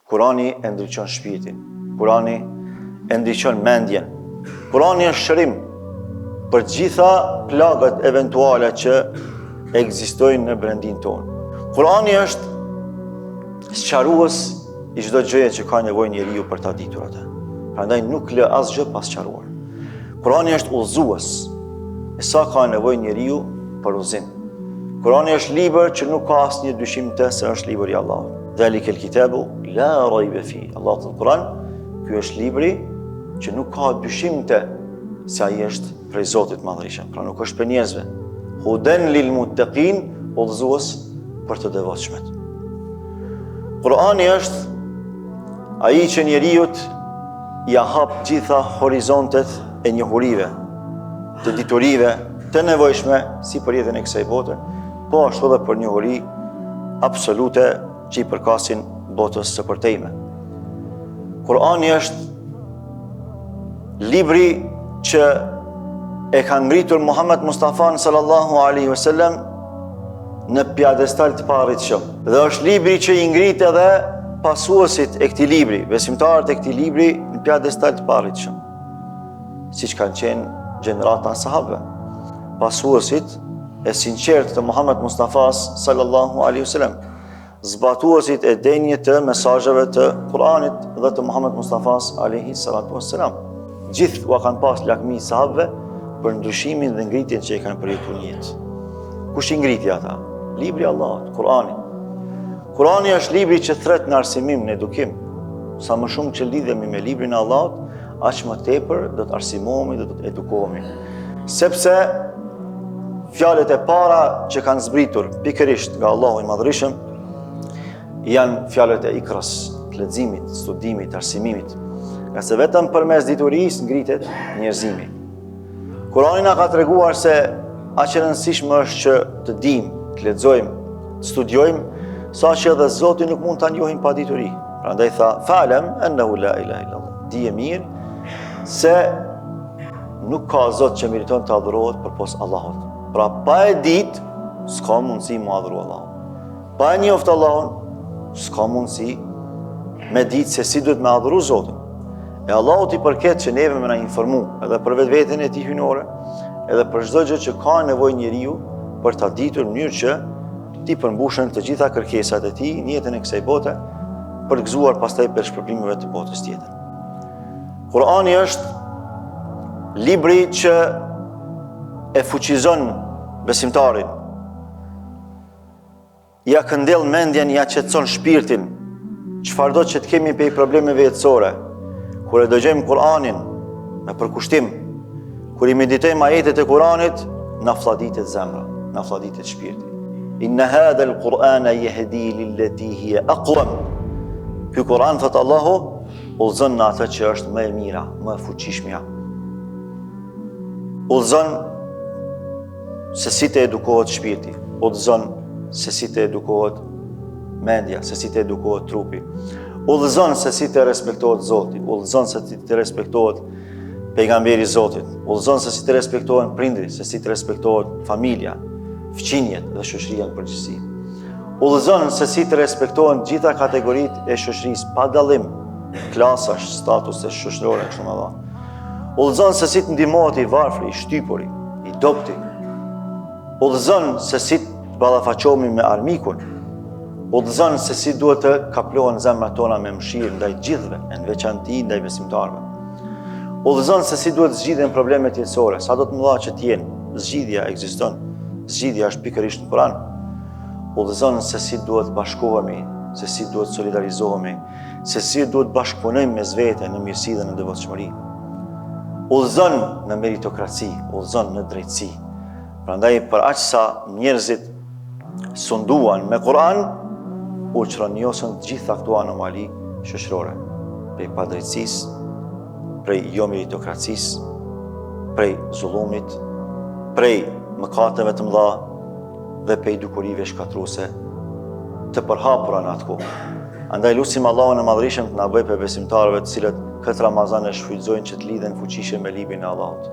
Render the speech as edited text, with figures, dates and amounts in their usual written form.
Kurani e ndriçon shpirtin. Kurani e ndriçon mendjen. Kurani është shërim për gjitha plagët eventuale që ekzistojnë në brendin tonë. Kurani është sqarues i çdo gjëje që ka nevojë njeriu për ta ditur atë. Prandaj nuk lë asgjë pa sqaruar. Kurani është udhëzues e sa ka nevojë njeriu për udhëzim. Kurani është libër që nuk ka asnjë dyshim të se është libri i Allahut. Dhalika el-kitabu la rayba fi. Allahu thot në Kur'an, ky është libri që nuk ka dyshim të se ai është prej Zotit Madhërisht. Pra nuk është për njerëzve. Hudan lil muttaqin, udhëzues për të devotshmët. Kurani është ai që njeriut ja hap gjitha horizontet e njohurive, të diturive, të nevojshme si për jetën e kësaj bote, po ashtu edhe për njohuri absolute që i përkasin botës së përtejme. Kurani është libri që e ka ngritur Muhammed Mustafa sallallahu alaihi wasallam në pjedestal të paritshëm. Dhe është libri që i ngrit edhe pasuesit e këtij libri, besimtarët e këtij libri në pjedestal të paritshëm, siç kanë qenë gjenerata e sahabëve, pasuesit e sinqertë të Muhammed Mustafa sallallahu alaihi wasallam, zbatuesit e denjë të mesazheve të Kuranit dhe të Muhammed Mustafa alaihi salatu wassalam. Gjithë u kanë pas lakmi sahabëve për ndryshimin dhe ngritjen që i kanë përjetuar në jetë. Kush i ngriti ata? Libri i Allahut, Kurani. Kurani është libri që thret në arsimim, në edukim. Sa më shumë që lidhemi me librin e Allahut, aq më tepër do të arsimohemi dhe do të edukohemi. Sepse fjalët e para që kanë zbritur pikërisht nga Allahu i Madhërisht janë fjalët e ikras, të leximit, studimit, arsimimit. Nga se vetëm përmes diturisë ngritet njerëzimi. Kurani na ka treguar se aq e rëndësishme është që të dimë, të lexojmë, të studiojmë, saqë edhe Zoti nuk mund ta njohim pa dituri. Prandaj tha: "Fa'lam annahu la ilaha illa Allah." Dije mirë se nuk ka Zot që meriton të adhurohet përpos Allahut. Pra pa e ditë, s'ka mundësi mu adhuru Allahun. Pa e njoft Allahun, s'ka mundësi me ditë se si duhet me adhuru Zotin. E Allahut i përket që neve me na informu edhe për vetveten e tij hyjnore, edhe për çdo gjë që ka nevojë njeriu për ta ditur në mënyrë që ti përmbushen të gjitha kërkesat e tij në jetën e kësaj bote, për të gëzuar pastaj për shpërblimeve të botës tjetër. Kurani është libri që e fuqizon besimtarin, ja këndell mendjen, ja qetëson shpirtin, çfarëdo që të kemi për problemeve jetësore. Kur e dëgjojmë Kur'anin me përkushtim, kur i meditojmë ajetet e Kur'anit, na flladitet zemra, na flladitet shpirti. Inna hadha al-Qur'ana yahdi lillati hiya aqwam. Ky Kur'an, thot Allahu, udhëzon në atë që është më e mira, më e fuqishmja. Udhëzon se si të edukohet shpirti, udhëzon se si të edukohet mendja, se si të edukohet trupi. Udhëzon se si të respektohet Zoti, udhëzon se si të respektohet pejgamberi i Zotit, udhëzon se si të respektohen prindrit, se si të respektohet familja, fëmijët dhe shoqëria në përgjithësi. Udhëzon se si të respektohen gjitha kategoritë e shoqërisë pa dallim, klasash, statuse shoqërore kështu më radh. Udhëzon se si të ndihmohet i varfri, i shtypuri, i dobti. Udhëzon se si të ballafaqohemi me armikun. Udhëzon se si duhet të kaplohen zemrat tona me mëshirë ndaj gjithëve, në veçanti ndaj besimtarëve. Udhëzon se si duhet zgjidhen problemet jetësore, sa do të mëdha që të jenë, zgjidhja ekziston. Zgjidhja është pikërisht në Kur'an. Udhëzon se si duhet bashkohemi, se si duhet solidarizohemi, se si duhet bashkëpunojmë mes vete në mirësi dhe në devotshmëri. Udhëzon në meritokraci, udhëzon në drejtësi. Prandaj për aq sa njerëzit sunduan me Kur'an, u çronjosën të gjitha këto anomali shoqërore, prej padrejtësisë, prej jo meritokracisë, prej zullumit, prej mëkateve të mëdha dhe prej dukurive shkatruese të përhapura në atë kohë. Andaj lutim Allahun e Madhërisht të na bëjë për besimtarëve të cilët këtë Ramazan e shfrytëzojnë që të lidhen fuqishëm me librin e Allahut.